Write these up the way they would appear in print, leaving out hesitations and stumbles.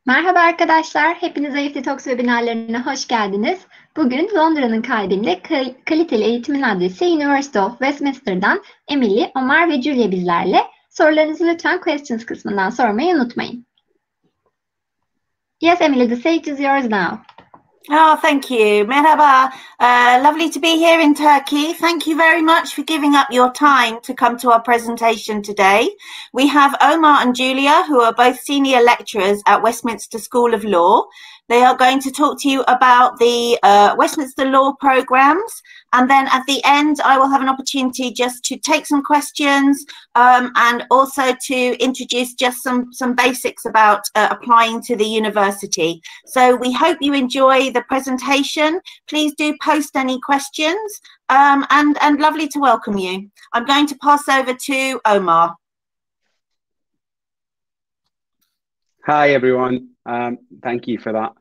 Merhaba arkadaşlar, hepiniz IEFT Talks webinarlarına hoş geldiniz. Bugün Londra'nın kalbinde Kaliteli Eğitimin Adresi University of Westminster'dan Emily, Omar ve Julia bizlerle. Sorularınızı lütfen questions kısmından sormayı unutmayın. Yes, Emily, the stage is yours now. Oh, thank you. Merhaba. Lovely to be here in Turkey. Thank you very much for giving up your time to come to our presentation today. We have Omar and Julia, who are both senior lecturers at Westminster School of Law. They are going to talk to you about the Westminster Law programs. And then at the end, I will have an opportunity just to take some questions and also to introduce just some basics about applying to the university. So we hope you enjoy the presentation. Please do post any questions and lovely to welcome you. I'm going to pass over to Omar. Hi, everyone. Thank you for that,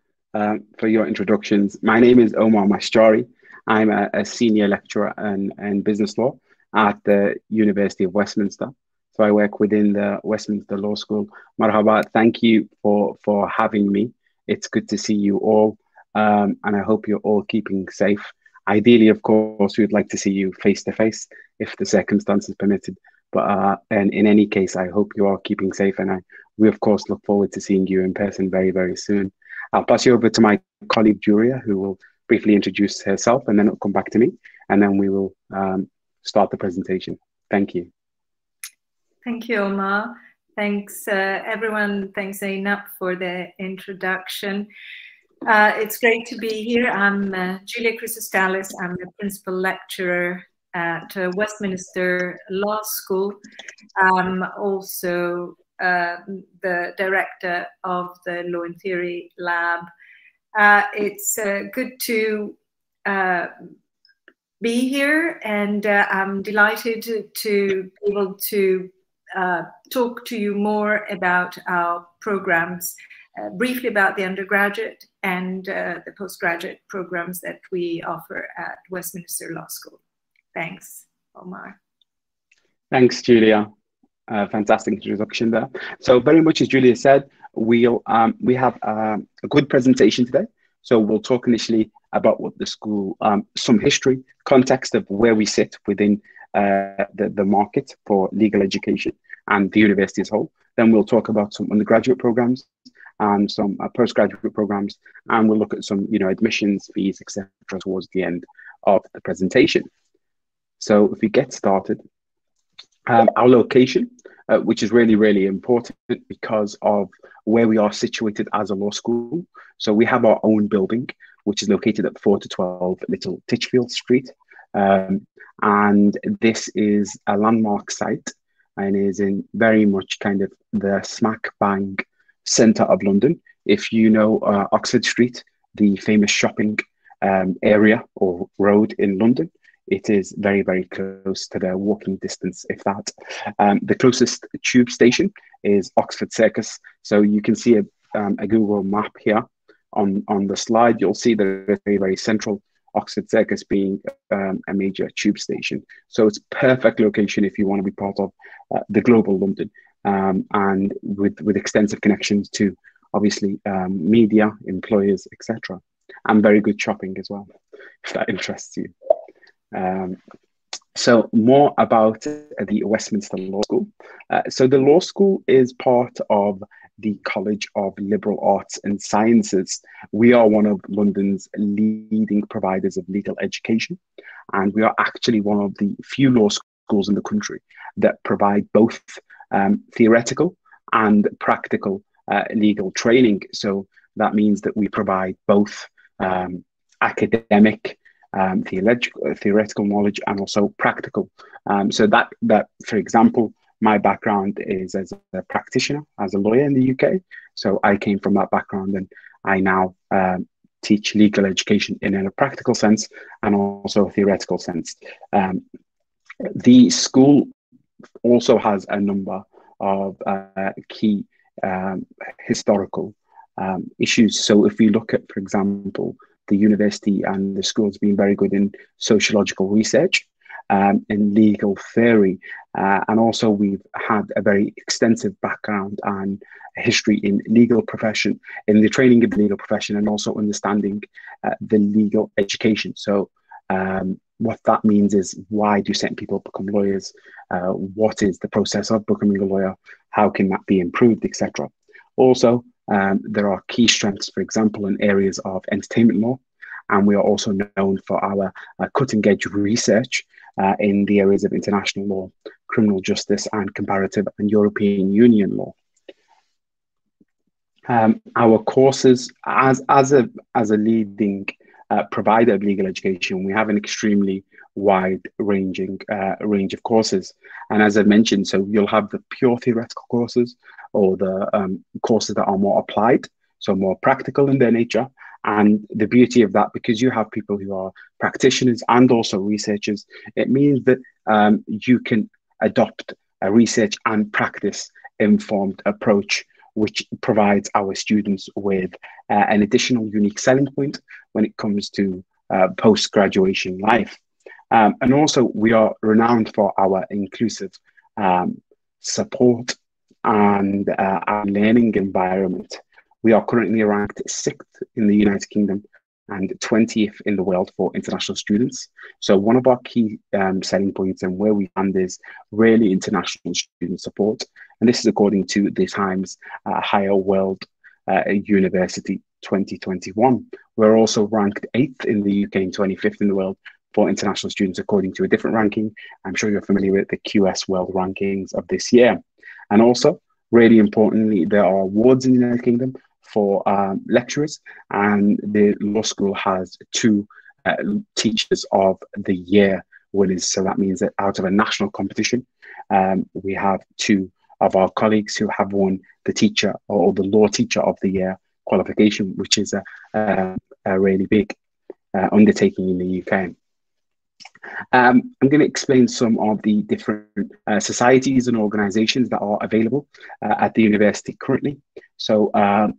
for your introductions. My name is Omar Mashjari. I'm a senior lecturer in business law at the University of Westminster. So I work within the Westminster Law School. Marhaba, thank you for having me. It's good to see you all, and I hope you're all keeping safe. Ideally, of course, we'd like to see you face to face if the circumstances permitted. But and in any case, I hope you are keeping safe, and we of course look forward to seeing you in person very, very soon. I'll pass you over to my colleague Julia, who will briefly introduce herself, and then it'll come back to me, and then we will start the presentation. Thank you. Thank you, Omar. Thanks, everyone. Thanks, Zainab, for the introduction. It's great to be here. I'm Julia Chrysostalis. I'm the principal lecturer at Westminster Law School. I'm also the director of the Law and Theory Lab. It's good to be here, and I'm delighted to be able to talk to you more about our programs, briefly about the undergraduate and the postgraduate programs that we offer at Westminster Law School. Thanks, Omar. Thanks, Julia. Fantastic introduction there. So very much as Julia said, we have a good presentation today. So we'll talk initially about what the school, some history, context of where we sit within the market for legal education and the university as a whole. Then we'll talk about some undergraduate programs and some postgraduate programs, and we'll look at some, admissions, fees, etc. towards the end of the presentation. So if we get started, our location, which is really, really important because of where we are situated as a law school. So we have our own building, which is located at 4 to 12 Little Titchfield Street. And this is a landmark site and is in very much kind of the smack bang centre of London. If you know Oxford Street, the famous shopping area or road in London, it is very, very close to the walking distance, if that. The closest tube station is Oxford Circus. So you can see a Google map here on the slide. You'll see that it's very, very central, Oxford Circus being a major tube station. So it's perfect location if you want to be part of the global London, and with extensive connections to obviously media, employers, etc. And very good shopping as well, if that interests you. So more about the Westminster Law School. So the law school is part of the College of Liberal Arts and Sciences. We are one of London's leading providers of legal education, and we are actually one of the few law schools in the country that provide both theoretical and practical legal training. So that means that we provide both academic theoretical knowledge and also practical. So that for example, my background is as a practitioner, as a lawyer in the UK. So I came from that background, and I now teach legal education in a practical sense and also a theoretical sense. The school also has a number of key historical issues. So if we look at, for example, the university and the school's been very good in sociological research. in legal theory. And also we've had a very extensive background and history in legal profession, in the training of the legal profession, and also understanding the legal education. So what that means is, why do certain people become lawyers? What is the process of becoming a lawyer? How can that be improved, etc. Also, there are key strengths, for example, in areas of entertainment law, and we are also known for our cutting-edge research in the areas of international law, criminal justice, and comparative and European Union law. Our courses, as a leading provider of legal education, we have an extremely wide-ranging range of courses. And as I mentioned, so you'll have the pure theoretical courses, or the courses that are more applied, so more practical in their nature. And the beauty of that, because you have people who are practitioners and also researchers, it means that you can adopt a research and practice informed approach, which provides our students with an additional unique selling point when it comes to post-graduation life. And also, we are renowned for our inclusive support and our learning environment. We are currently ranked 6th in the United Kingdom and 20th in the world for international students. So one of our key selling points and where we stand is really international student support. And this is according to the Times Higher World University 2021. We're also ranked 8th in the UK and 25th in the world for international students, according to a different ranking. I'm sure you're familiar with the QS World Rankings of this year. And also, really importantly, there are awards in the United Kingdom for lecturers, and the law school has 2 Teachers of the Year winners. So that means that out of a national competition, we have 2 of our colleagues who have won the teacher or the law teacher of the year qualification, which is a really big undertaking in the UK. I'm going to explain some of the different societies and organizations that are available at the university currently. So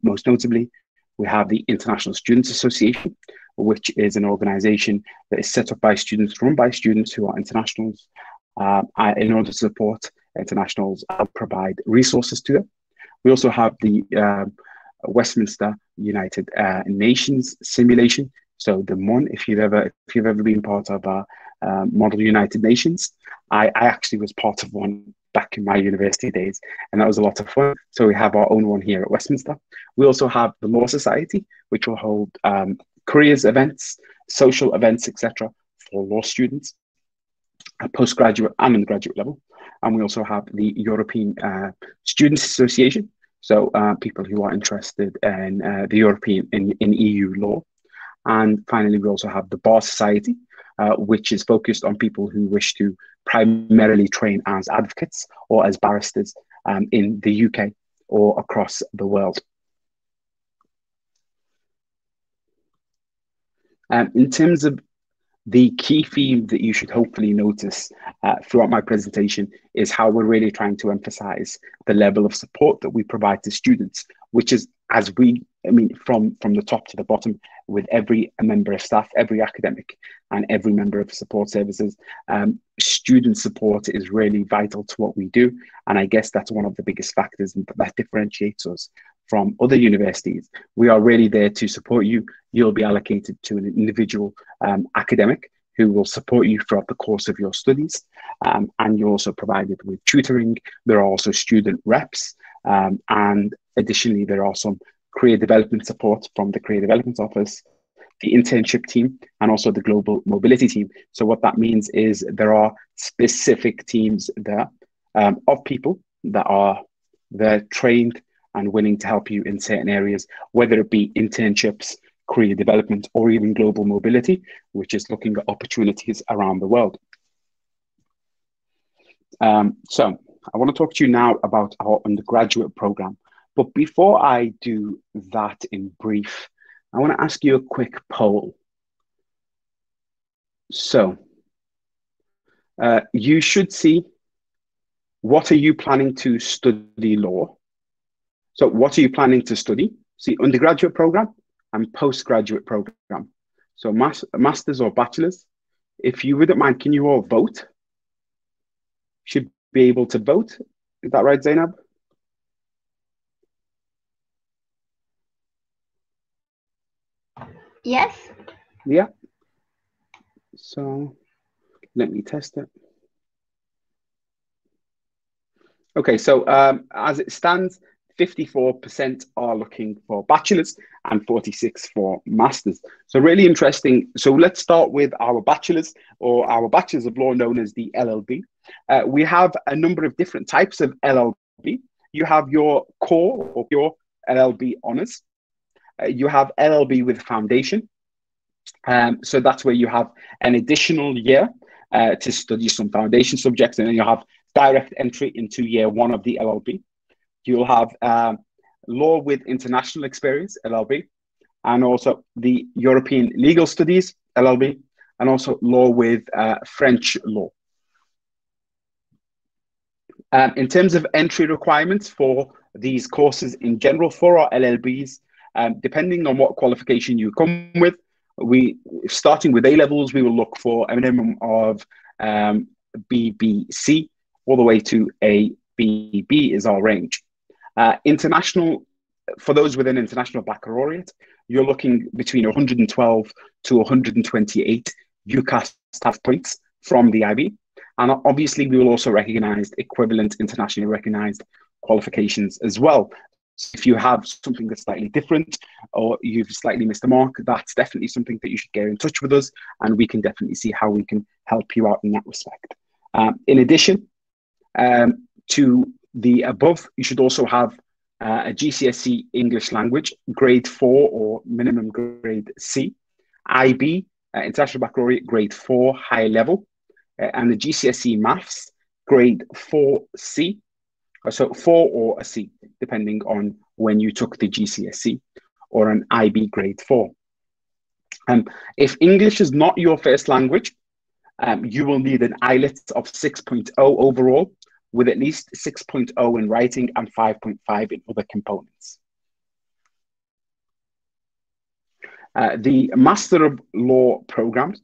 most notably, we have the International Students Association, which is an organization that is set up by students, run by students who are internationals. In order to support internationals, provide resources to them. We also have the Westminster United Nations simulation. So the MUN, if you've ever been part of Model United Nations, I actually was part of one back in my university days, and that was a lot of fun. So we have our own one here at Westminster. We also have the Law Society, which will hold careers events, social events, etc., for law students at postgraduate and undergraduate level. And we also have the European Students Association, so people who are interested in the European in EU law. And finally, we also have the Bar Society, which is focused on people who wish to primarily train as advocates or as barristers in the UK or across the world. In terms of the key theme that you should hopefully notice throughout my presentation is how we're really trying to emphasize the level of support that we provide to students, which is from the top to the bottom, with every member of staff, every academic, and every member of support services. Student support is really vital to what we do. And I guess that's one of the biggest factors that differentiates us from other universities. We are really there to support you. You'll be allocated to an individual academic who will support you throughout the course of your studies. And you're also provided with tutoring. There are also student reps. And additionally, there are some career development support from the Career Development Office, the internship team, and also the Global Mobility team. So what that means is there are specific teams there of people that are there trained and willing to help you in certain areas, whether it be internships, career development, or even global mobility, which is looking at opportunities around the world. So I want to talk to you now about our undergraduate program. But before I do that in brief, I want to ask you a quick poll. So you should see, what are you planning to study law? So what are you planning to study? See, undergraduate program and postgraduate program. So master's or bachelor's, if you wouldn't mind, can you all vote? Should be able to vote. Is that right, Zainab? Yes. Yeah. So let me test it. Okay, so as it stands, 54% are looking for bachelors and 46 for masters. So really interesting. So let's start with our bachelors, or our bachelors of law, known as the LLB. We have a number of different types of LLB. You have your core or your LLB honors. You have LLB with foundation. So that's where you have an additional year to study some foundation subjects, and then you have direct entry into year one of the LLB. You'll have law with international experience, LLB, and also the European Legal Studies, LLB, and also law with French law. In terms of entry requirements for these courses in general for our LLBs, depending on what qualification you come with, starting with A-levels, we will look for a minimum of BBC all the way to a BB is our range. International, for those with an international baccalaureate, you're looking between 112 to 128 UCAS staff points from the IB. And obviously, we will also recognize equivalent internationally recognized qualifications as well. So if you have something that's slightly different, or you've slightly missed the mark, that's definitely something that you should get in touch with us, and we can definitely see how we can help you out in that respect. In addition to the above, you should also have a GCSE English language, grade 4 or minimum grade C, IB, International Baccalaureate, grade 4, high level, and the GCSE Maths, grade 4C, so 4 or a C, depending on when you took the GCSE, or an IB grade 4. If English is not your first language, you will need an IELTS of 6.0 overall, with at least 6.0 in writing and 5.5 in other components. The Master of Law programs.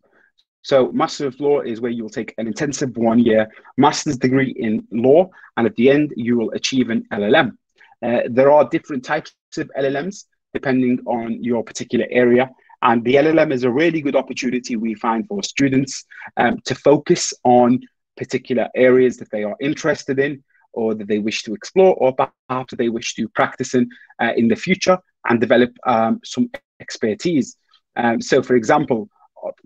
So Master of Law is where you will take an intensive 1-year master's degree in law, and at the end, you will achieve an LLM. There are different types of LLMs depending on your particular area. And the LLM is a really good opportunity, we find, for students to focus on particular areas that they are interested in, or that they wish to explore, or perhaps they wish to practice in the future and develop some expertise. So, for example,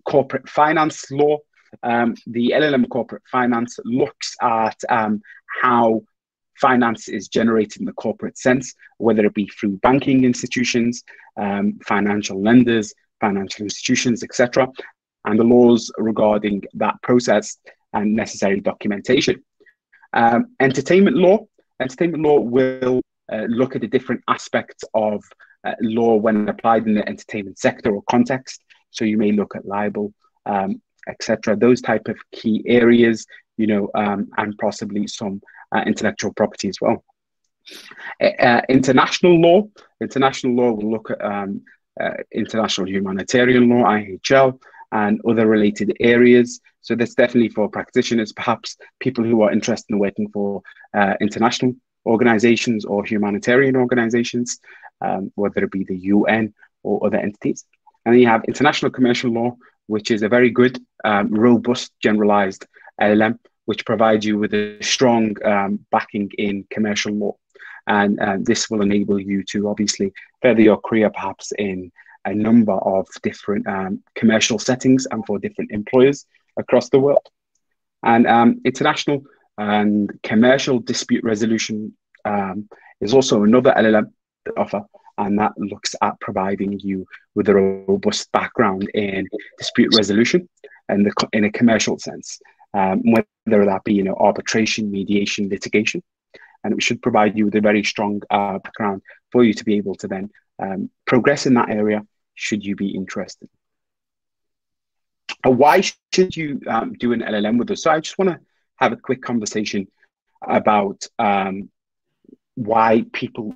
corporate finance law, the LLM corporate finance looks at how finance is generated in the corporate sense, whether it be through banking institutions, financial lenders, financial institutions, etc., and the laws regarding that process and necessary documentation. Entertainment law will look at the different aspects of law when applied in the entertainment sector or context. So you may look at libel, etc., those type of key areas, and possibly some intellectual property as well. International law will look at international humanitarian law, IHL, and other related areas. So that's definitely for practitioners, perhaps people who are interested in working for international organizations or humanitarian organizations, whether it be the UN or other entities. And then you have international commercial law, which is a very good, robust, generalized LLM, which provides you with a strong backing in commercial law. And this will enable you to obviously further your career, perhaps in a number of different commercial settings and for different employers across the world. And international and commercial dispute resolution is also another LLM offer, and that looks at providing you with a robust background in dispute resolution and in a commercial sense, whether that be arbitration, mediation, litigation. And it should provide you with a very strong background for you to be able to then progress in that area, should you be interested. Why should you do an LLM with us? So I just want to have a quick conversation about why people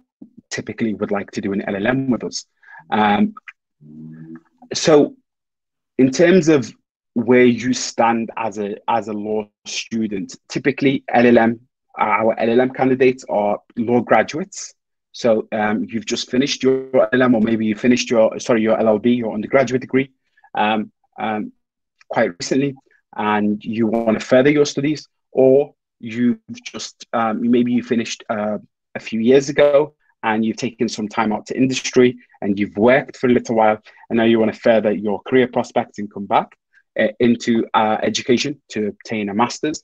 typically would like to do an LLM with us. So in terms of where you stand as a law student. Typically, our LLM candidates are law graduates. So you've just finished your LLM, or maybe you finished your LLB, your undergraduate degree, quite recently, and you want to further your studies, or you've just maybe you finished a few years ago and you've taken some time out to industry and you've worked for a little while, and now you want to further your career prospects and come back into education to obtain a master's.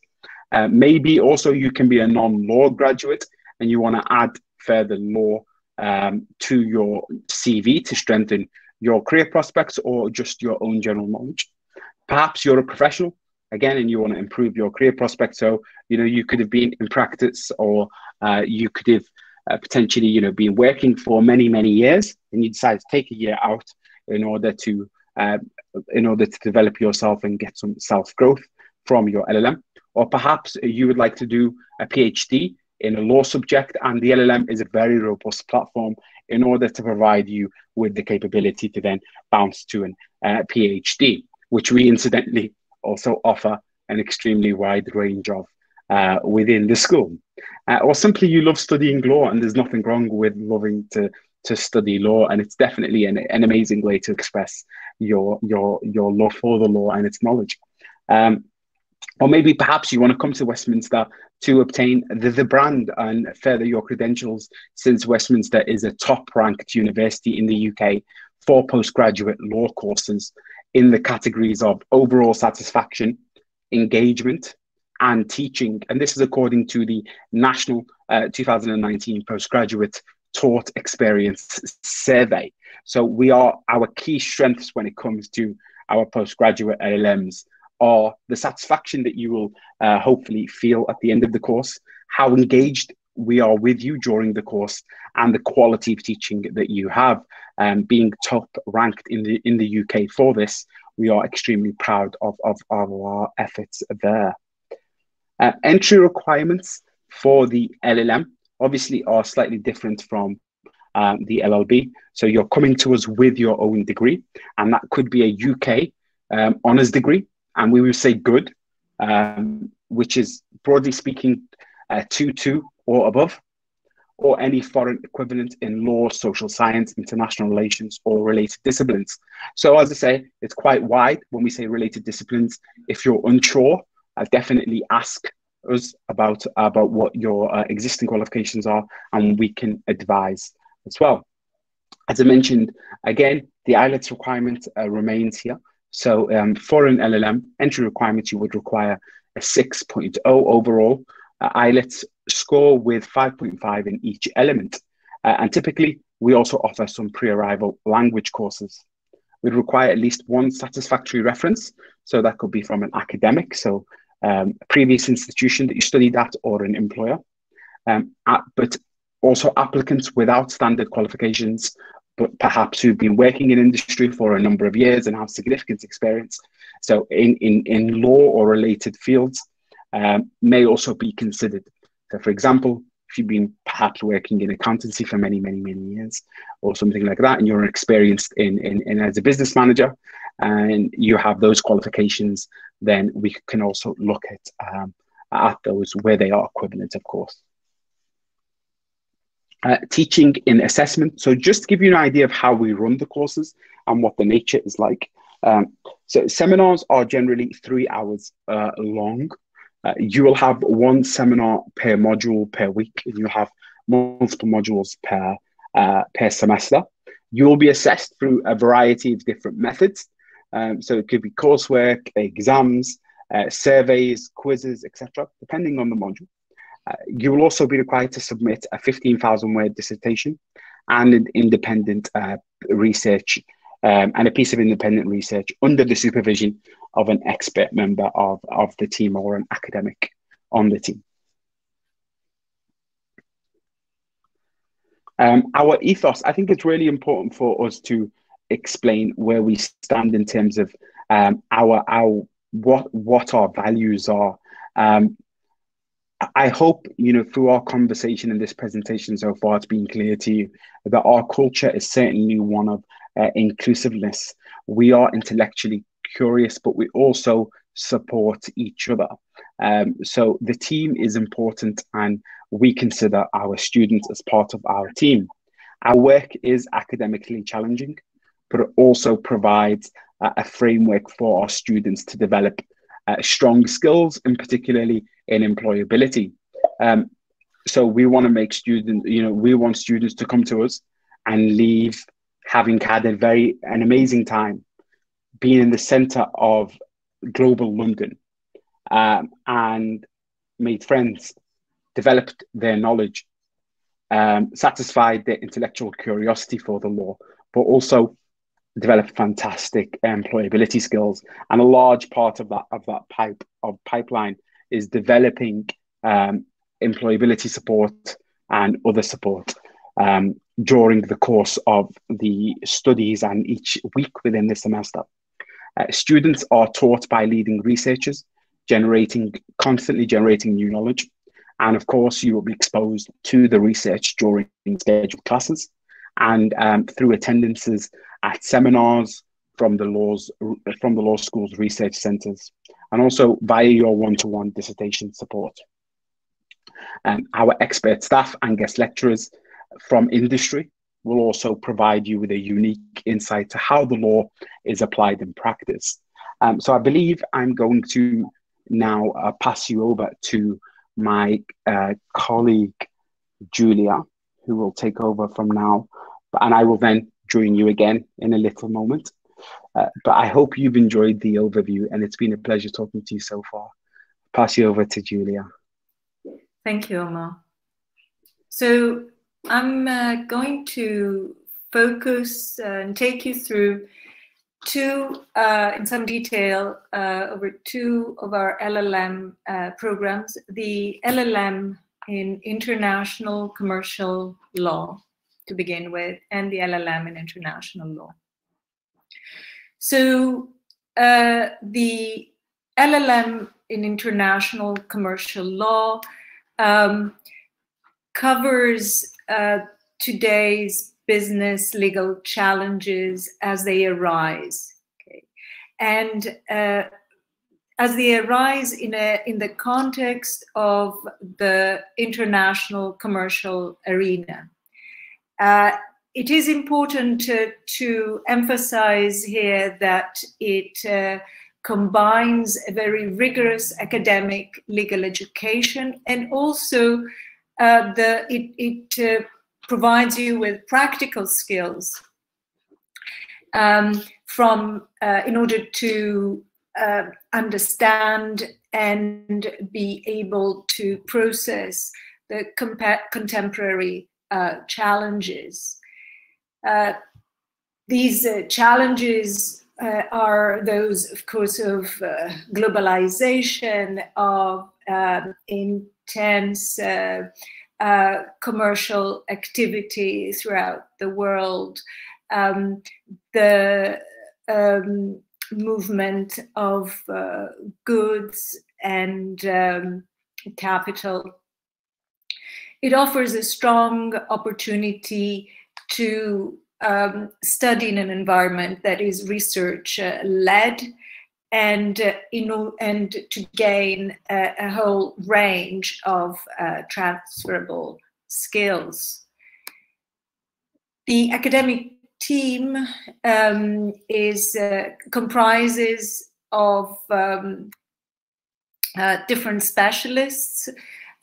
Maybe also you can be a non-law graduate and you want to add further law to your CV to strengthen your career prospects or just your own general knowledge. Perhaps you're a professional again and you want to improve your career prospects. So, you could have been in practice, or you could have potentially, been working for many, many years, and you decide to take a year out in order to develop yourself and get some self-growth from your LLM. Or perhaps you would like to do a PhD in a law subject, and the LLM is a very robust platform in order to provide you with the capability to then bounce to a PhD, which we incidentally also offer an extremely wide range of within the school. Or simply you love studying law, and there's nothing wrong with loving to study law, and it's definitely an amazing way to express your love for the law and its knowledge. Or maybe perhaps you want to come to Westminster to obtain the brand and further your credentials, since Westminster is a top-ranked university in the UK for postgraduate law courses in the categories of overall satisfaction, engagement, and teaching. And this is according to the National 2019 Postgraduate Taught Experience Survey. So our key strengths when it comes to our postgraduate LLMs are the satisfaction that you will hopefully feel at the end of the course, how engaged we are with you during the course, and the quality of teaching that you have. Being top ranked in the UK for this, we are extremely proud of our efforts there. Entry requirements for the LLM obviously are slightly different from the LLB. So you're coming to us with your own degree, and that could be a UK honours degree, and we will say good, which is broadly speaking 2.2 or above, or any foreign equivalent in law, social science, international relations, or related disciplines. So as I say, it's quite wide when we say related disciplines. If you're unsure, definitely ask us about what your existing qualifications are, and we can advise as well. As I mentioned, again, the IELTS requirement remains here. So for an LLM entry requirement, you would require a 6.0 overall IELTS score with 5.5 in each element. And typically, we also offer some pre-arrival language courses. We'd require at least one satisfactory reference. So that could be from an academic, so a previous institution that you studied at, or an employer. But also applicants without standard qualifications, but perhaps who've been working in industry for a number of years and have significant experience. So in law or related fields may also be considered. So for example, if you've been perhaps working in accountancy for many, many, many years or something like that, and you're experienced in as a business manager and you have those qualifications, then we can also look at those where they are equivalent, of course. Teaching in assessment. So just to give you an idea of how we run the courses and what the nature is like. So seminars are generally 3 hours long. You will have one seminar per module per week, and you'll have multiple modules per semester. You will be assessed through a variety of different methods. So it could be coursework, exams, surveys, quizzes, etc., depending on the module. You will also be required to submit a 15,000-word dissertation and an independent research and a piece of independent research under the supervision of an expert member of the team or an academic on the team. Our ethos, I think it's really important for us to explain where we stand in terms of what our values are. I hope, through our conversation in this presentation so far, it's been clear to you that our culture is certainly one of inclusiveness. We are intellectually curious, but we also support each other. So the team is important, and we consider our students as part of our team. Our work is academically challenging, but it also provides a framework for our students to develop strong skills, and particularly in employability. So we want to make students, we want students to come to us and leave having had an amazing time, being in the center of global London, and made friends, developed their knowledge, satisfied their intellectual curiosity for the law, but also developed fantastic employability skills. And a large part of that pipeline is developing employability support and other support during the course of the studies and each week within the semester. Students are taught by leading researchers, constantly generating new knowledge. And of course, you will be exposed to the research during scheduled classes and through attendances at seminars from the law school's research centres, and also via your one-to-one dissertation support. Our expert staff and guest lecturers from industry will also provide you with a unique insight to how the law is applied in practice. So I believe I'm going to now pass you over to my colleague, Julia, who will take over from now. And I will then join you again in a little moment. But I hope you've enjoyed the overview, and it's been a pleasure talking to you so far. Pass you over to Julia. Thank you, Omar. So I'm going to focus and take you through in some detail over two of our LLM programs, the LLM in International Commercial Law to begin with, and the LLM in International Law. So the LLM in International Commercial Law covers today's business legal challenges as they arise, okay? And as they arise in the context of the international commercial arena. It is important to emphasize here that it combines a very rigorous academic legal education, and also it provides you with practical skills in order to understand and be able to process the contemporary challenges. These challenges are those, of course, of globalization, of intense commercial activity throughout the world, the movement of goods and capital. It offers a strong opportunity to study in an environment that is research-led, and to gain a whole range of transferable skills. The academic team comprises of different specialists.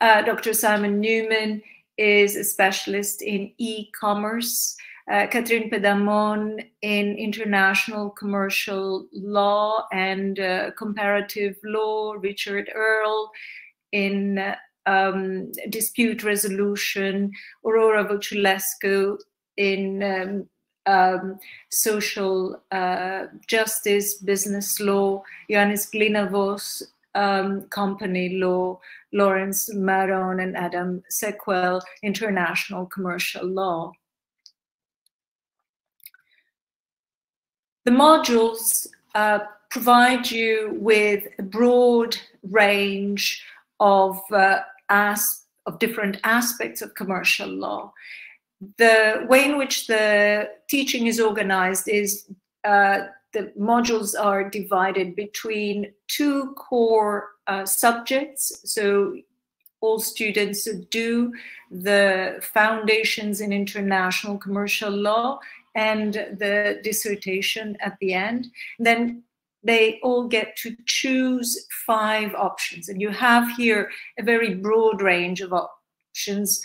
Dr. Simon Newman is a specialist in e-commerce, Catherine Pedamon in international commercial law and comparative law, Richard Earle in dispute resolution, Aurora Voculescu in social justice, business law, Ioannis Glinavos, company law, Lawrence Maron and Adam Sequel, international commercial law. The modules provide you with a broad range of different aspects of commercial law. The way in which the teaching is organized is the modules are divided between two core subjects. So all students do the Foundations in International Commercial Law and the dissertation at the end. Then they all get to choose 5 options. And you have here a very broad range of options,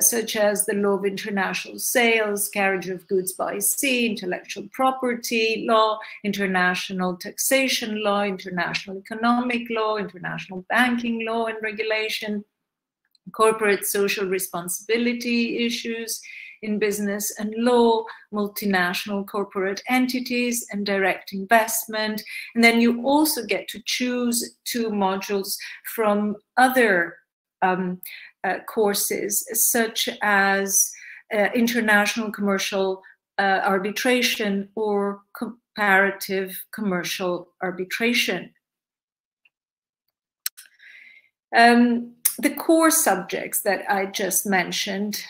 such as the law of international sales, carriage of goods by sea, intellectual property law, international taxation law, international economic law, international banking law and regulation, corporate social responsibility issues in business and law, multinational corporate entities and direct investment. And then you also get to choose 2 modules from other courses, such as international commercial arbitration or comparative commercial arbitration. The core subjects that I just mentioned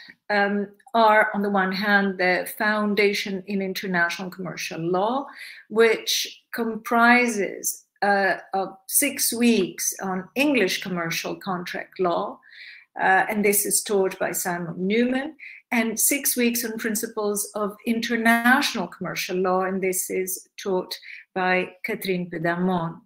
are, on the one hand, the Foundation in International Commercial Law, which comprises of 6 weeks on English commercial contract law, and this is taught by Simon Newman, and 6 weeks on principles of international commercial law, and this is taught by Catherine Pedamon.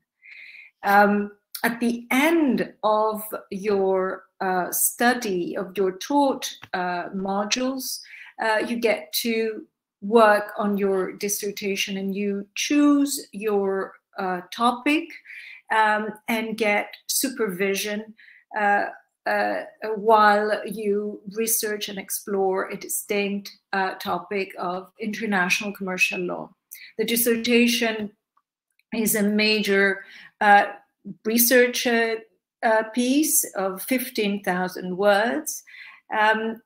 At the end of your study, of your taught modules, you get to work on your dissertation, and you choose your topic and get supervision while you research and explore a distinct topic of international commercial law. The dissertation is a major research piece of 15,000 words,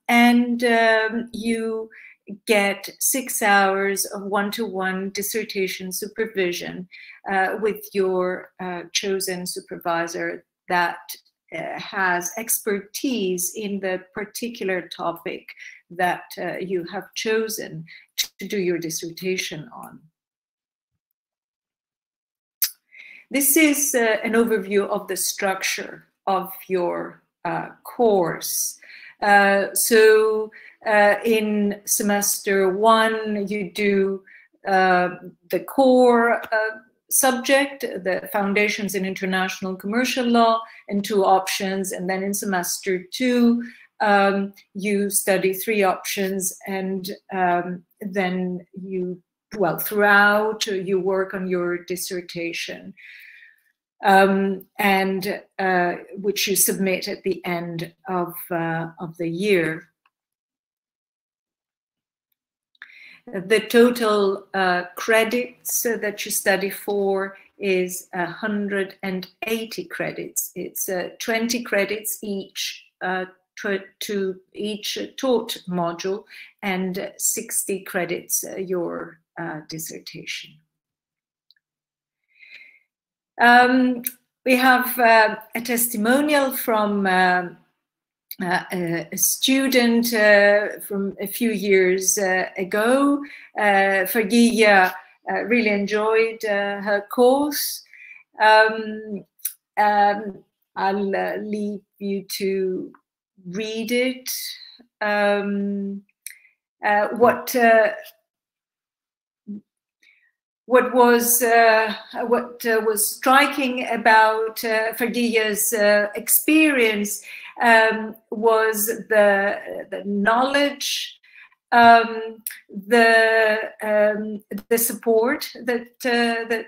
and you get 6 hours of one-to-one dissertation supervision with your chosen supervisor that has expertise in the particular topic that you have chosen to do your dissertation on. This is an overview of the structure of your course. So in semester 1, you do the core subject, the Foundations in International Commercial Law, and 2 options. And then in semester 2, you study 3 options, and then you, well, throughout you work on your dissertation, and which you submit at the end of the year. The total credits that you study for is 180 credits. It's 20 credits each to each taught module, and 60 credits your dissertation. We have a testimonial from a student from a few years ago. Fergia really enjoyed her course. I'll leave you to read it. What was striking about Fergia's experience was the knowledge, the support that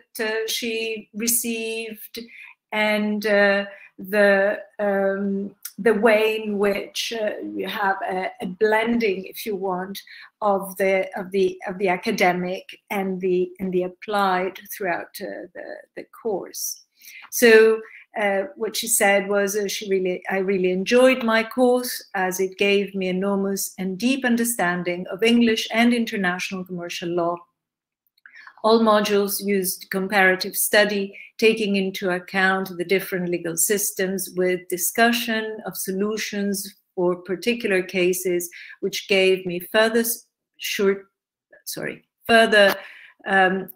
she received, and the way in which you have a blending, if you want, of the academic and the applied throughout the course. So what she said was, I really enjoyed my course, as it gave me enormous and deep understanding of English and international commercial law. All modules used comparative study, taking into account the different legal systems, with discussion of solutions for particular cases, which gave me further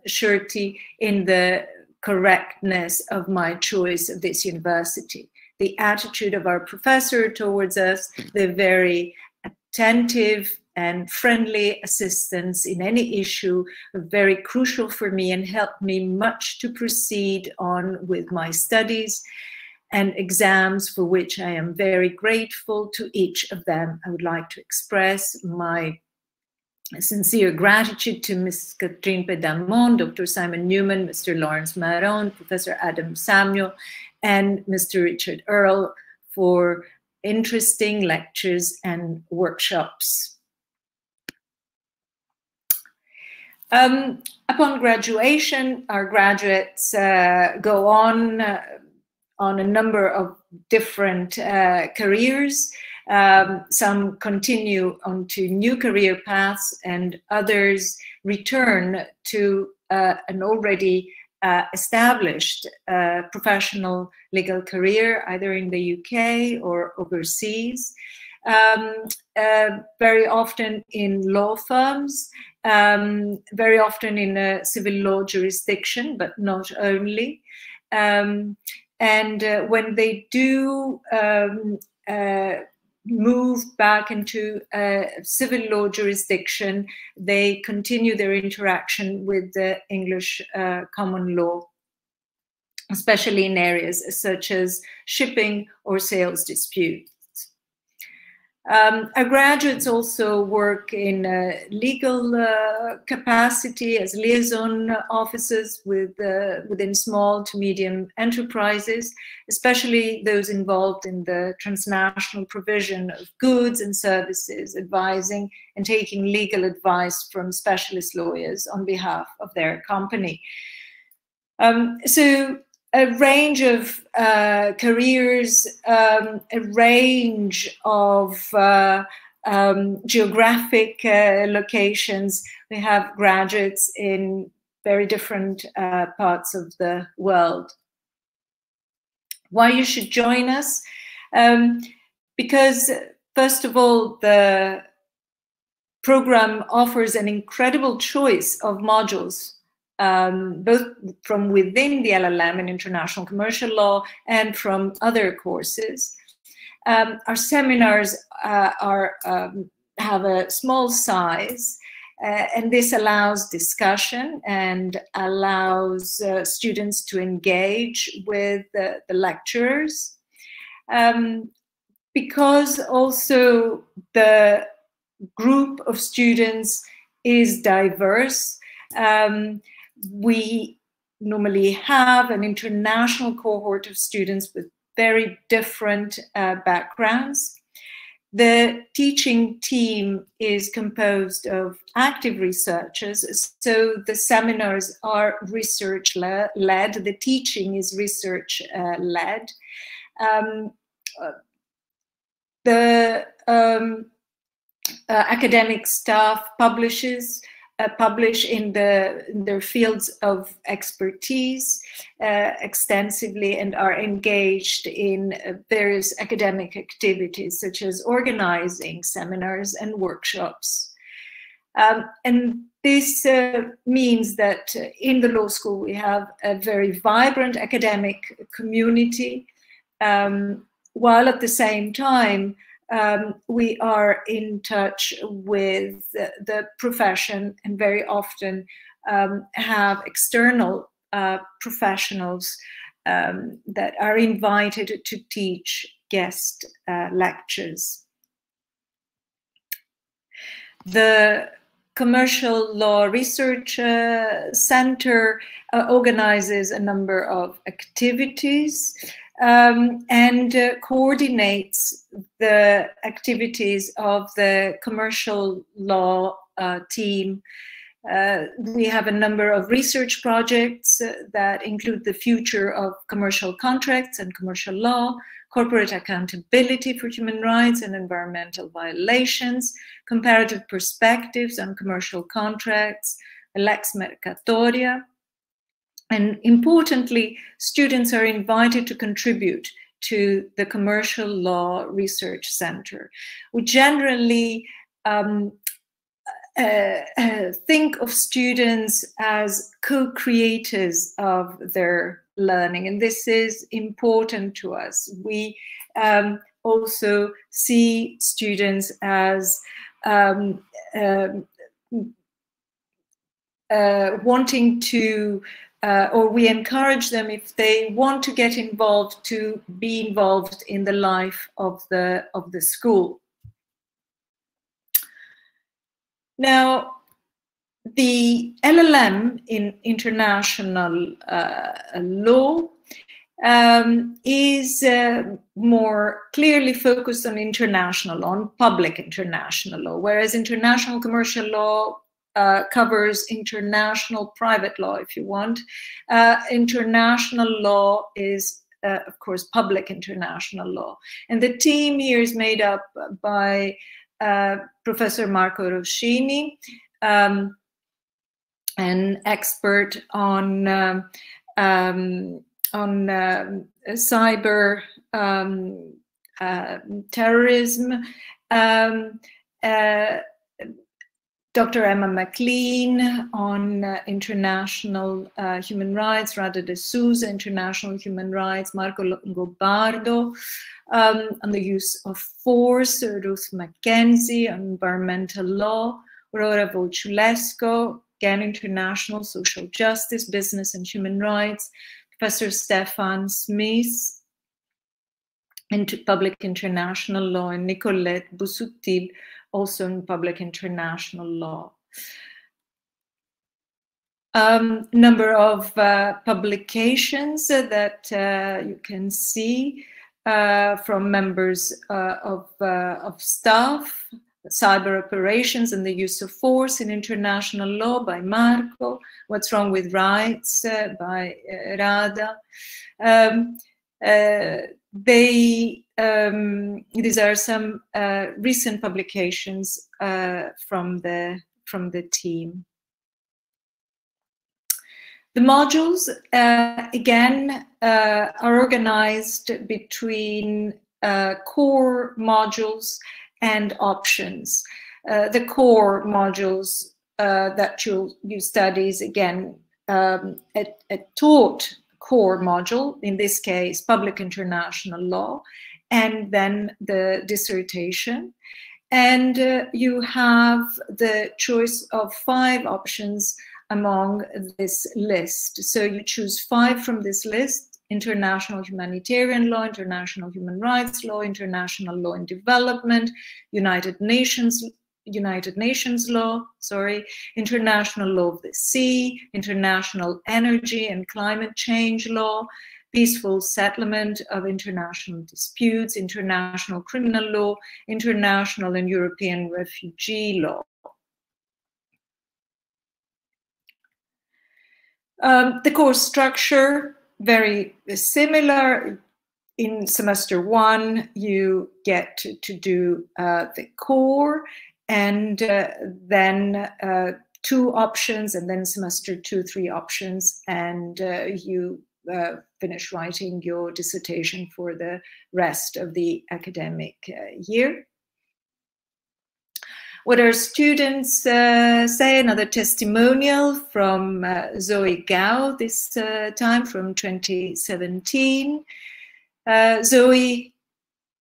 surety in the correctness of my choice of this university. The attitude of our professor towards us, the very attentive and friendly assistance in any issue, very crucial for me and helped me much to proceed on with my studies and exams, for which I am very grateful to each of them. I would like to express my sincere gratitude to Ms. Catherine Pedamon, Dr. Simon Newman, Mr. Lawrence Maron, Professor Adam Samuel, and Mr. Richard Earle for interesting lectures and workshops. Upon graduation, our graduates go on a number of different careers. Some continue onto new career paths, and others return to an already established professional legal career, either in the UK or overseas. Very often in law firms, very often in a civil law jurisdiction, but not only. And when they do move back into a civil law jurisdiction, they continue their interaction with the English common law, especially in areas such as shipping or sales disputes. Our graduates also work in legal capacity as liaison officers within small to medium enterprises, especially those involved in the transnational provision of goods and services, advising and taking legal advice from specialist lawyers on behalf of their company. So a range of careers, a range of geographic locations. We have graduates in very different parts of the world. Why you should join us? Because first of all, the program offers an incredible choice of modules, both from within the LLM in international commercial law and from other courses. Our seminars have a small size, and this allows discussion and allows students to engage with the lecturers. Because also the group of students is diverse, we normally have an international cohort of students with very different backgrounds. The teaching team is composed of active researchers, so the seminars are research-led, the teaching is research-led. The academic staff publish in their fields of expertise extensively and are engaged in various academic activities such as organizing seminars and workshops. And this means that in the law school we have a very vibrant academic community, while at the same time we are in touch with the profession and very often have external professionals that are invited to teach guest lectures. The Commercial Law Research Center organizes a number of activities and coordinates the activities of the commercial law team. We have a number of research projects that include the future of commercial contracts and commercial law, corporate accountability for human rights and environmental violations, comparative perspectives on commercial contracts, lex mercatoria. And importantly, students are invited to contribute to the Commercial Law Research Center. We generally think of students as co-creators of their learning, and this is important to us. We also see students as wanting to, or we encourage them, if they want to get involved, to be involved in the life of the school. Now, the LLM in international law is more clearly focused on international law, on public international law, whereas international commercial law covers international private law, if you want. International law is, of course, public international law. And the team here is made up by Professor Marco Roschini, an expert on cyber terrorism, Dr. Emma McLean on international human rights, Radha de Souza, international human rights, Marco Longobardo on the use of force, Ruth Mackenzie on environmental law, Aurora Volchulesco, again, international social justice, business and human rights, Professor Stefan Smith into public international law, and Nicolette Busuttil also in public international law. Number of publications that you can see from members of staff, cyber operations and the use of force in international law by Marco, What's Wrong with Rights by Radha. These are some recent publications from the team. The modules, again, are organized between core modules and options. The core modules that you study is, again, a taught core module, in this case, public international law, and then the dissertation. And you have the choice of 5 options among this list. So you choose 5 from this list: international humanitarian law, international human rights law, international law and development, United Nations law, international law of the sea, international energy and climate change law, peaceful settlement of international disputes, international criminal law, international and European refugee law. The course structure, very similar. In semester 1, you get to do the core, and then 2 options, and then semester 2, 3 options, and you finish writing your dissertation for the rest of the academic year. What our students say, another testimonial from Zoe Gao, this time from 2017. Zoe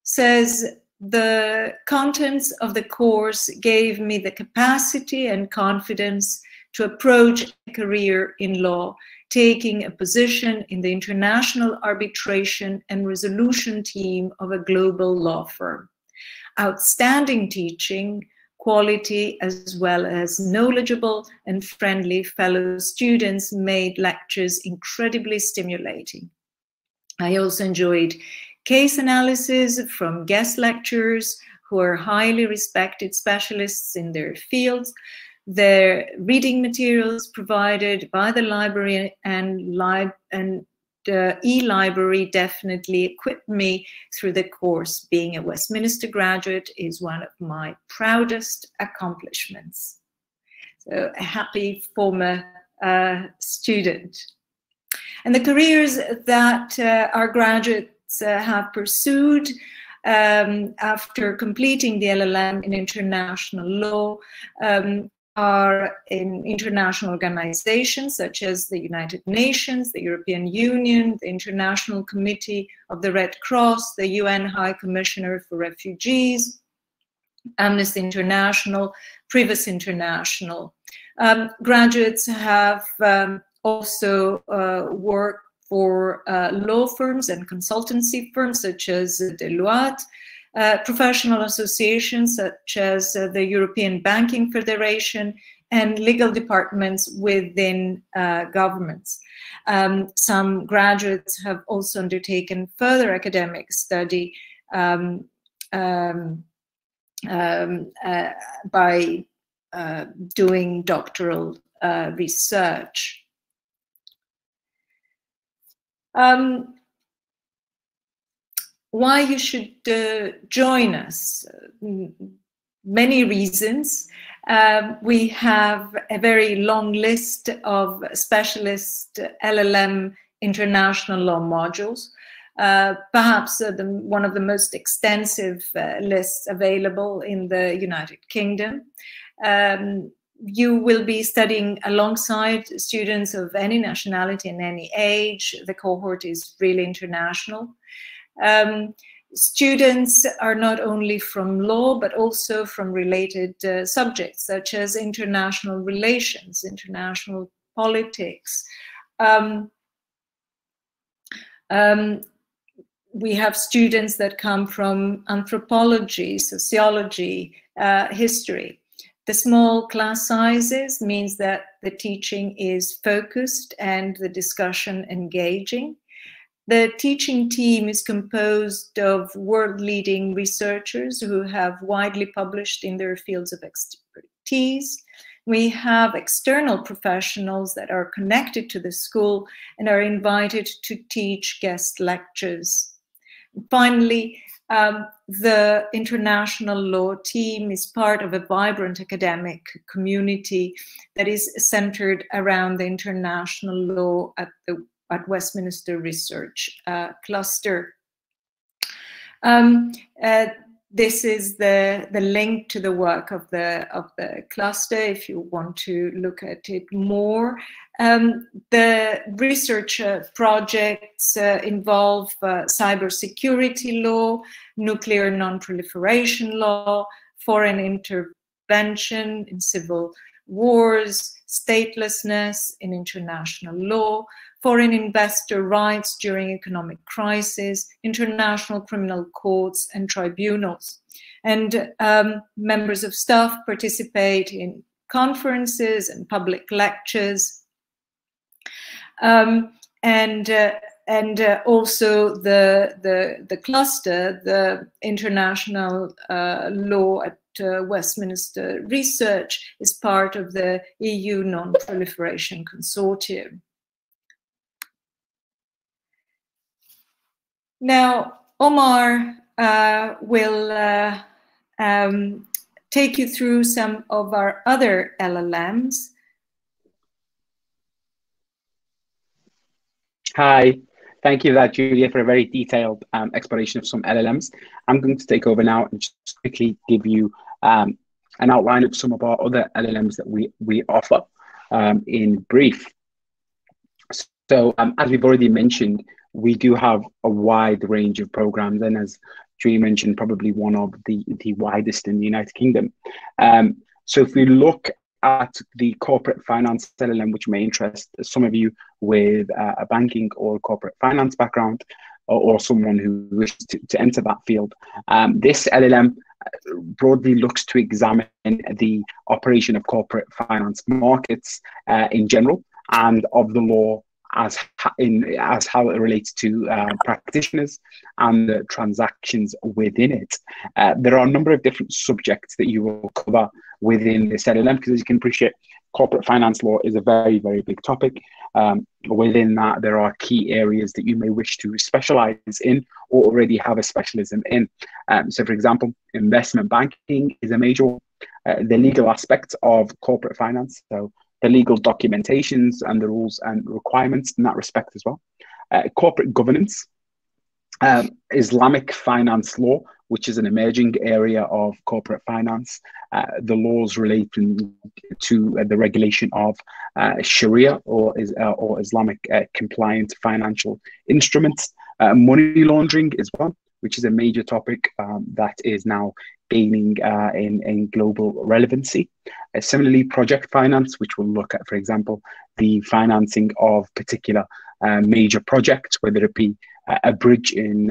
says, the contents of the course gave me the capacity and confidence to approach a career in law, taking a position in the international arbitration and resolution team of a global law firm. Outstanding teaching, quality, as well as knowledgeable and friendly fellow students made lectures incredibly stimulating. I also enjoyed case analysis from guest lecturers who are highly respected specialists in their fields. The reading materials provided by the library and e-library definitely equipped me through the course. Being a Westminster graduate is one of my proudest accomplishments. So a happy former student. And the careers that our graduates have pursued after completing the LLM in international law are in international organizations such as the United Nations, the European Union, the International Committee of the Red Cross, the UN High Commissioner for Refugees, Amnesty International, Privas International. Graduates have also worked for law firms and consultancy firms such as Deloitte, professional associations such as the European Banking Federation, and legal departments within governments. Some graduates have also undertaken further academic study by doing doctoral research. Why you should join us? Many reasons. We have a very long list of specialist LLM international law modules, perhaps one of the most extensive lists available in the United Kingdom. You will be studying alongside students of any nationality and any age. The cohort is really international. Students are not only from law, but also from related subjects, such as international relations, international politics. We have students that come from anthropology, sociology, history. The small class sizes means that the teaching is focused and the discussion engaging. The teaching team is composed of world-leading researchers who have widely published in their fields of expertise. We have external professionals that are connected to the school and are invited to teach guest lectures. Finally, the international law team is part of a vibrant academic community that is centered around the international law at Westminster Research Cluster. This is the link to the work of the cluster if you want to look at it more. The research projects involve cybersecurity law, nuclear non-proliferation law, foreign intervention in civil wars, statelessness in international law, foreign investor rights during economic crisis, international criminal courts and tribunals. And members of staff participate in conferences and public lectures. And also the cluster, the international law at Westminster Research, is part of the EU Non-Proliferation Consortium. Now, Omar will take you through some of our other LLMs. Hi, thank you for that, Julia, for a very detailed explanation of some LLMs. I'm going to take over now and just quickly give you an outline of some of our other LLMs that we offer in brief. So as we've already mentioned, we do have a wide range of programs, and as Julia mentioned, probably one of the widest in the United Kingdom. So if we look at the corporate finance LLM, which may interest some of you with a banking or corporate finance background, or someone who wishes to enter that field, this LLM broadly looks to examine the operation of corporate finance markets in general, and of the law as how it relates to practitioners and the transactions within it. There are a number of different subjects that you will cover within this LLM, because as you can appreciate, corporate finance law is a very, very big topic. Within that, there are key areas that you may wish to specialize in or already have a specialism in. So for example, investment banking is a major one. The legal aspects of corporate finance, so the legal documentations and the rules and requirements in that respect as well. Corporate governance, Islamic finance law, which is an emerging area of corporate finance. The laws relating to the regulation of Sharia or Islamic compliant financial instruments. Money laundering as well, which is a major topic that is now gaining in global relevancy. Similarly, project finance, which will look at, for example, the financing of particular major projects, whether it be a bridge in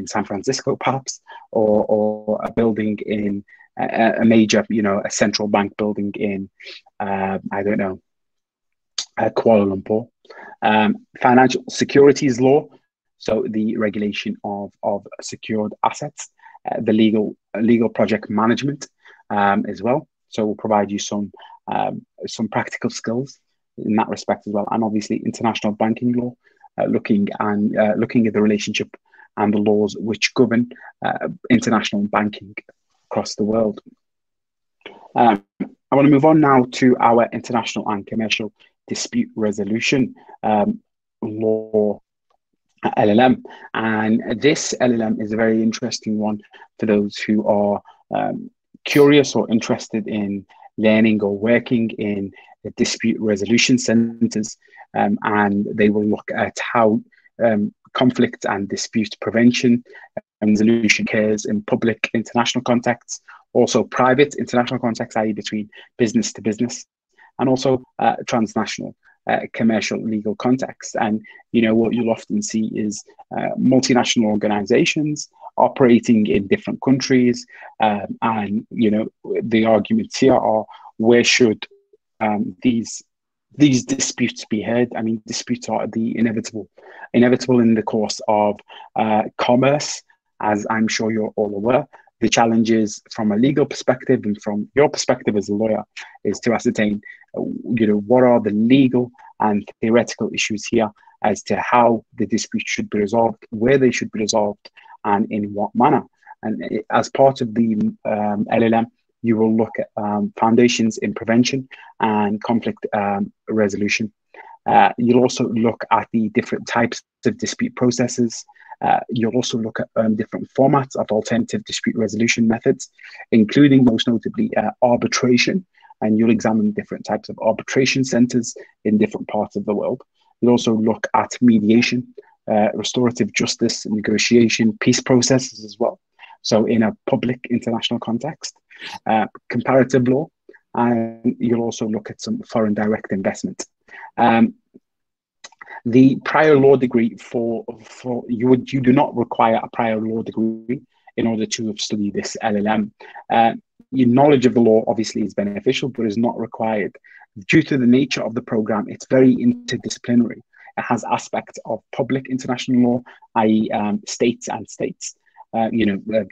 San Francisco, perhaps, or a building in a major, a central bank building in, I don't know, Kuala Lumpur. Financial securities law, so the regulation of secured assets, the legal project management as well. So we'll provide you some practical skills in that respect as well, and obviously international banking law, looking at the relationship and the laws which govern international banking across the world. I want to move on now to our international and commercial dispute resolution law, LLM. And this LLM is a very interesting one for those who are curious or interested in learning or working in dispute resolution centers, and they will look at how conflict and dispute prevention and resolution occurs in public international contexts, also private international contexts, i.e. between business to business, and also transnational commercial legal contexts. And what you'll often see is multinational organizations operating in different countries, and the arguments here are, where should these disputes be heard? I mean, disputes are the inevitable in the course of commerce, as I'm sure you're all aware. The challenges from a legal perspective and from your perspective as a lawyer is to ascertain, what are the legal and theoretical issues here as to how the dispute should be resolved, where they should be resolved, and in what manner. And as part of the LLM, you will look at foundations in prevention and conflict resolution. You'll also look at the different types of dispute processes. You'll also look at different formats of alternative dispute resolution methods, including most notably arbitration, and you'll examine different types of arbitration centers in different parts of the world. You'll also look at mediation, restorative justice, negotiation, peace processes as well. So in a public international context, comparative law, and you'll also look at some foreign direct investment. The prior law degree for you do not require a prior law degree in order to have studied this LLM. Your knowledge of the law obviously is beneficial, but is not required. Due to the nature of the program, it's very interdisciplinary. It has aspects of public international law, i.e. States and states,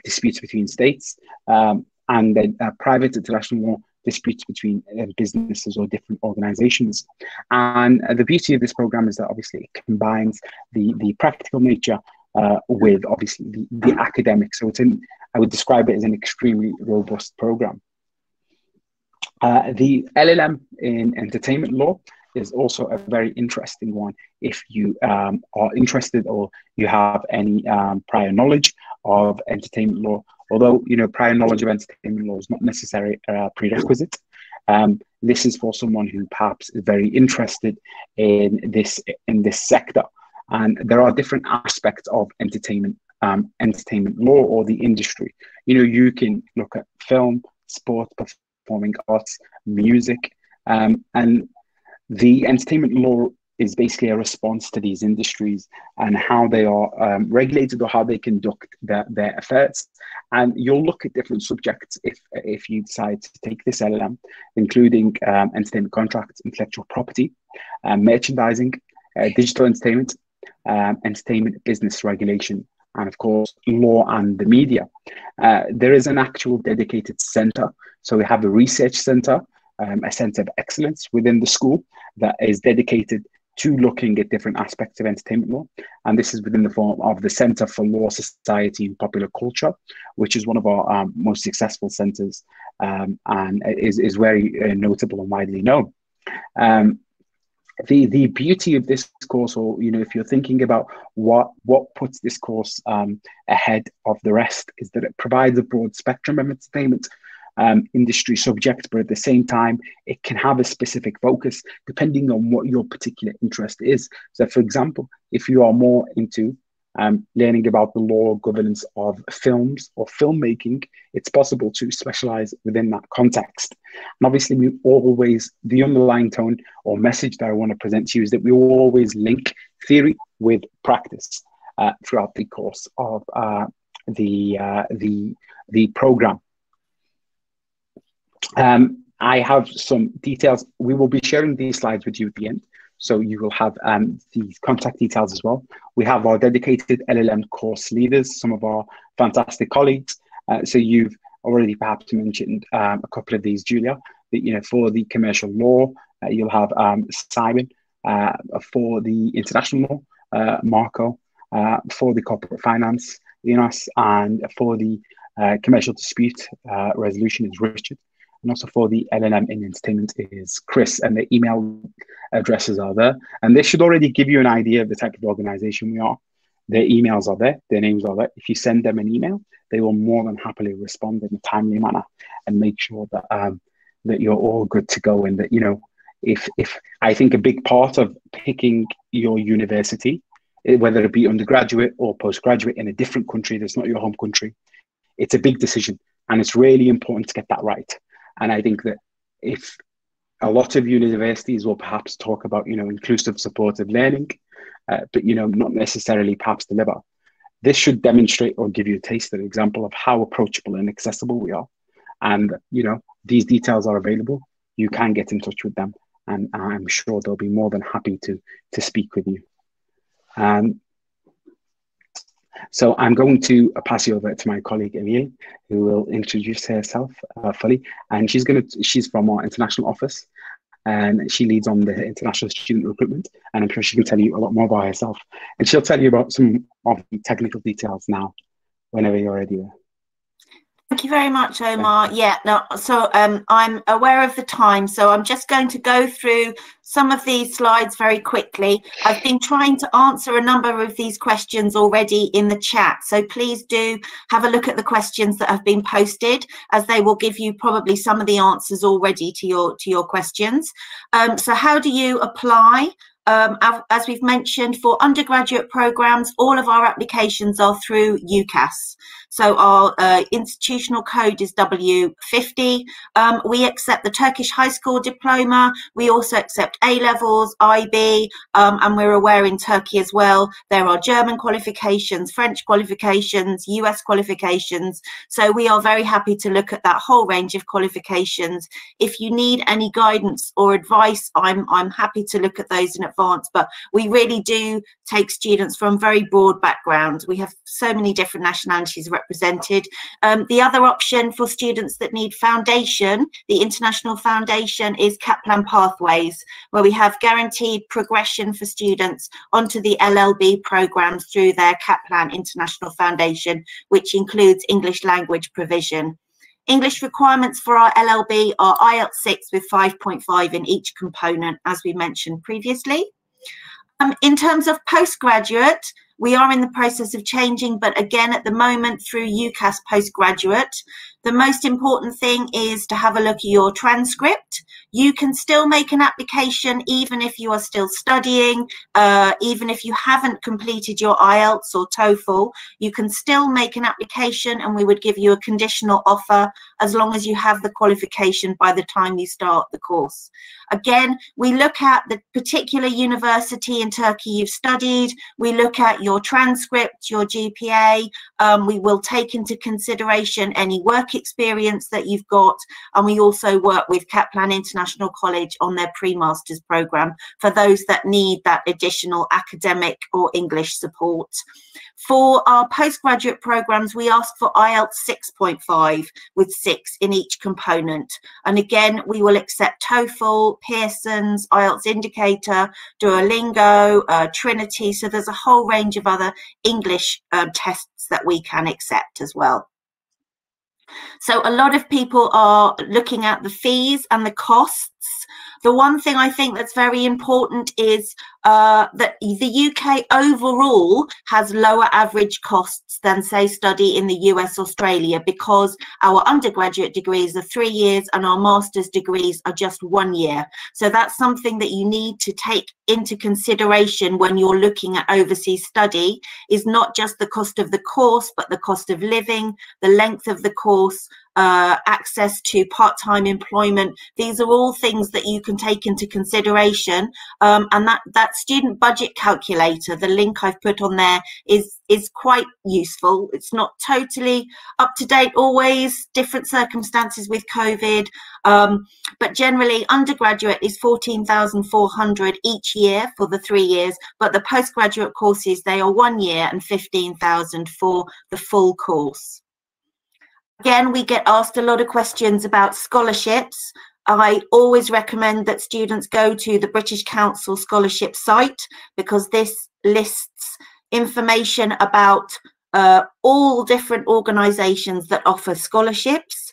disputes between states, and then private international law, disputes between businesses or different organizations. And the beauty of this program is that obviously it combines the practical nature with obviously the academic. So I would describe it as an extremely robust program. The LLM in entertainment law is also a very interesting one if you are interested or you have any prior knowledge of entertainment law. Although, prior knowledge of entertainment law is not necessarily a prerequisite. This is for someone who perhaps is very interested in this sector. And there are different aspects of entertainment law or the industry. You can look at film, sport, performing arts, music, and the entertainment law is basically a response to these industries and how they are regulated or how they conduct their affairs. And you'll look at different subjects if you decide to take this LLM, including entertainment contracts, intellectual property, merchandising, digital entertainment, entertainment business regulation, and of course, law and the media. There is an actual dedicated center. So we have a research center, a center of excellence within the school that is dedicated to looking at different aspects of entertainment law. And this is within the form of the Center for Law, Society and Popular Culture, which is one of our most successful centers and is very notable and widely known. the beauty of this course, or if you're thinking about what puts this course ahead of the rest, is that it provides a broad spectrum of entertainment industry subjects, but at the same time it can have a specific focus depending on what your particular interest is. So for example, if you are more into learning about the law or governance of films or filmmaking, it's possible to specialize within that context. And obviously, the underlying tone or message that I want to present to you is that we will always link theory with practice throughout the course of the program. I have some details. We will be sharing these slides with you at the end, so you will have these contact details as well. We have our dedicated LLM course leaders, some of our fantastic colleagues. So you've already perhaps mentioned a couple of these, Julia. For the commercial law, you'll have Simon. For the international law, Marco. For the corporate finance, Inas, and for the commercial dispute resolution is Richard. And also for the LLM in entertainment is Chris, and the email addresses are there. And they should already give you an idea of the type of organization we are. Their emails are there, their names are there. If you send them an email, they will more than happily respond in a timely manner and make sure that that you're all good to go. And that, if I think a big part of picking your university, whether it be undergraduate or postgraduate in a different country that's not your home country, it's a big decision, and it's really important to get that right. And I think that if a lot of universities will perhaps talk about, inclusive supportive learning, but, not necessarily perhaps deliver, this should demonstrate or give you a taste, an example of how approachable and accessible we are. And, these details are available. You can get in touch with them, and I'm sure they'll be more than happy to speak with you. So I'm going to pass you over to my colleague Emile, who will introduce herself fully. And she's from our international office, and she leads on the international student recruitment. And I'm sure she can tell you a lot more about herself. And she'll tell you about some of the technical details now, whenever you're ready. Thank you very much, Omar. Yeah, no, so I'm aware of the time, so I'm just going to go through some of these slides very quickly. I've been trying to answer a number of these questions already in the chat, so please do have a look at the questions that have been posted, as they will give you probably some of the answers already to your questions. So how do you apply? As we've mentioned, for undergraduate programs, all of our applications are through UCAS. So our institutional code is W50. We accept the Turkish high school diploma. We also accept A-levels, IB, and we're aware in Turkey as well, there are German qualifications, French qualifications, US qualifications. So we are very happy to look at that whole range of qualifications. If you need any guidance or advice, I'm happy to look at those in advance, but we really do take students from very broad backgrounds. We have so many different nationalities represented. The other option for students that need foundation, the international foundation, is Kaplan Pathways, where we have guaranteed progression for students onto the LLB programs through their Kaplan International Foundation, which includes English language provision. English requirements for our LLB are IELTS 6 with 5.5 in each component, as we mentioned previously. In terms of postgraduate, we are in the process of changing, but again, at the moment, through UCAS postgraduate, the most important thing is to have a look at your transcript. You can still make an application even if you are still studying, even if you haven't completed your IELTS or TOEFL, you can still make an application and we would give you a conditional offer as long as you have the qualification by the time you start the course. Again, we look at the particular university in Turkey you've studied, we look at your transcript, your GPA, we will take into consideration any work experience that you've got, and we also work with Kaplan International College on their pre-masters program for those that need that additional academic or English support. For our postgraduate programs, we ask for IELTS 6.5 with 6 in each component. And again, we will accept TOEFL, Pearson's, IELTS Indicator, Duolingo, Trinity. So there's a whole range of other English tests that we can accept as well. So a lot of people are looking at the fees and the costs. The one thing I think that's very important is that the UK overall has lower average costs than, say, study in the US, Australia, because our undergraduate degrees are 3 years and our master's degrees are just 1 year. So that's something that you need to take into consideration when you're looking at overseas study, is not just the cost of the course, but the cost of living, the length of the course, access to part-time employment. These are all things that you can take into consideration, and that student budget calculator, the link I've put on there, is quite useful. It's not totally up to date always, different circumstances with COVID, but generally undergraduate is 14,400 each year for the 3 years, but the postgraduate courses, they are 1 year and 15,000 for the full course. Again, we get asked a lot of questions about scholarships. I always recommend that students go to the British Council scholarship site, because this lists information about all different organisations that offer scholarships.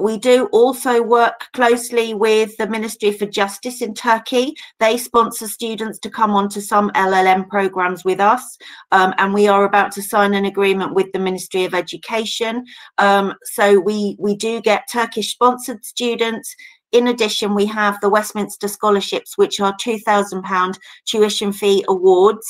We do also work closely with the Ministry for Justice in Turkey. They sponsor students to come onto some LLM programs with us, and we are about to sign an agreement with the Ministry of Education. So we do get Turkish sponsored students. In addition, we have the Westminster scholarships, which are £2,000 tuition fee awards.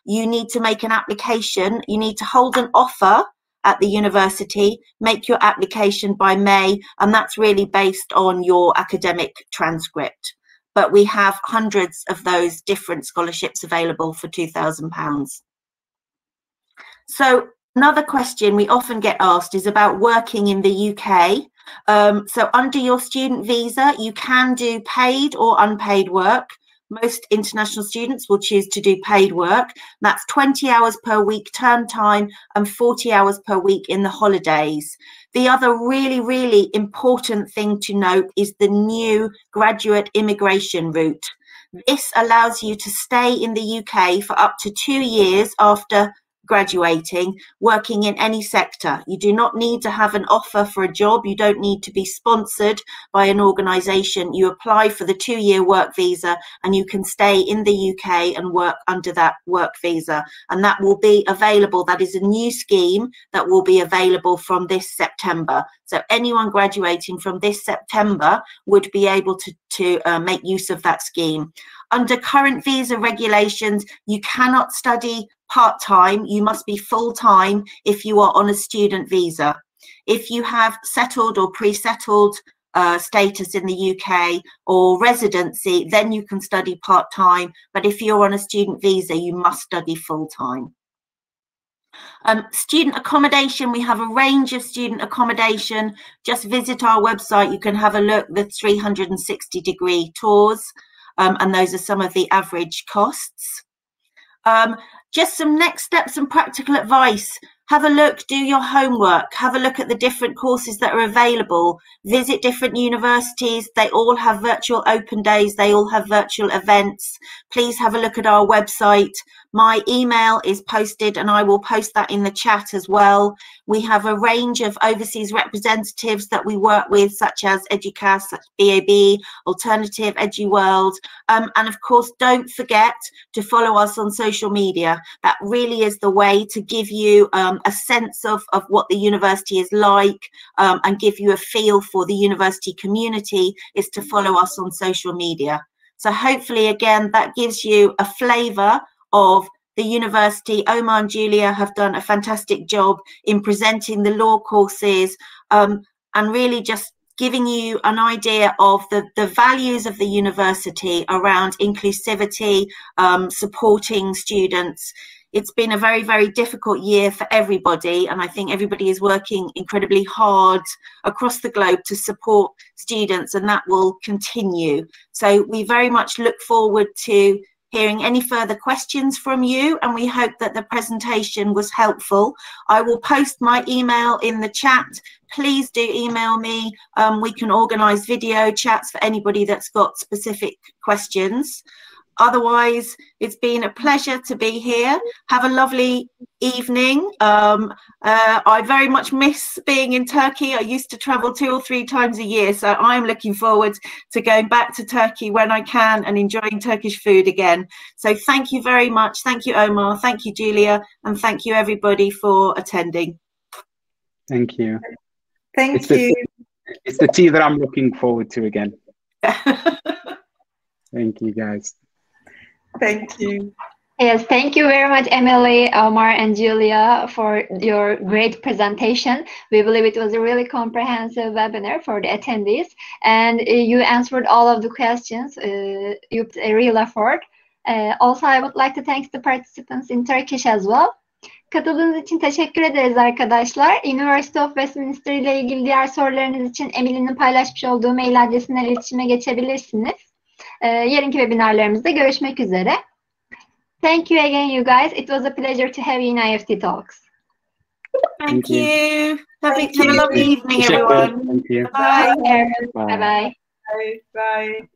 You need to make an application. You need to hold an offer at the university, make your application by May, and that's really based on your academic transcript. But we have hundreds of those different scholarships available for £2,000. So another question we often get asked is about working in the UK. So under your student visa, you can do paid or unpaid work. Most international students will choose to do paid work. That's 20 hours per week term time and 40 hours per week in the holidays. The other really, really important thing to note is the new graduate immigration route. This allows you to stay in the UK for up to 2 years after graduating, working in any sector. You do not need to have an offer for a job. You don't need to be sponsored by an organisation. You apply for the 2-year work visa and you can stay in the UK and work under that work visa. And that will be available. That is a new scheme that will be available from this September. So anyone graduating from this September would be able to make use of that scheme. Under current visa regulations, you cannot study part-time. You must be full-time if you are on a student visa. If you have settled or pre-settled status in the UK or residency, then you can study part-time. But if you're on a student visa, you must study full-time. Student accommodation, we have a range of student accommodation. Just visit our website. You can have a look, the 360-degree tours. And those are some of the average costs. Just some next steps and practical advice. Have a look, do your homework, have a look at the different courses that are available, visit different universities. They all have virtual open days, they all have virtual events. Please have a look at our website. My email is posted and I will post that in the chat as well. We have a range of overseas representatives that we work with, such as Educas, BAB, Alternative, EduWorld. And of course, don't forget to follow us on social media. That really is the way to give you a sense of what the university is like and give you a feel for the university community, is to follow us on social media. So hopefully, again, that gives you a flavour of the university. Omar and Julia have done a fantastic job in presenting the law courses and really just giving you an idea of the values of the university around inclusivity, supporting students. It's been a very, very difficult year for everybody, and I think everybody is working incredibly hard across the globe to support students, and that will continue. So we very much look forward to hearing any further questions from you, and we hope that the presentation was helpful. I will post my email in the chat. Please do email me. We can organise video chats for anybody that's got specific questions. Otherwise, it's been a pleasure to be here. Have a lovely evening. I very much miss being in Turkey. I used to travel 2 or 3 times a year, so I'm looking forward to going back to Turkey when I can and enjoying Turkish food again. So thank you very much. Thank you, Omar. Thank you, Julia. And thank you, everybody, for attending. Thank you. Thank you. It's the tea that I'm looking forward to again. Thank you, guys. Thank you. Yes, thank you very much, Emily, Omar, and Julia, for your great presentation. We believe it was a really comprehensive webinar for the attendees, and you answered all of the questions. You put a real effort. Also, I would like to thank the participants in Turkish as well. Katıldığınız için teşekkür ederiz arkadaşlar. University of Westminster ile ilgili diğer sorularınız için Emily'nin paylaşmış olduğu mail adresinden iletişime geçebilirsiniz. Yarınki webinarlarımızda görüşmek üzere. Thank you again, you guys. It was a pleasure to have you in IEFT Talks. Thank you. Have a lovely evening, everyone. Thank you. Bye. Bye. Bye. Bye. Bye.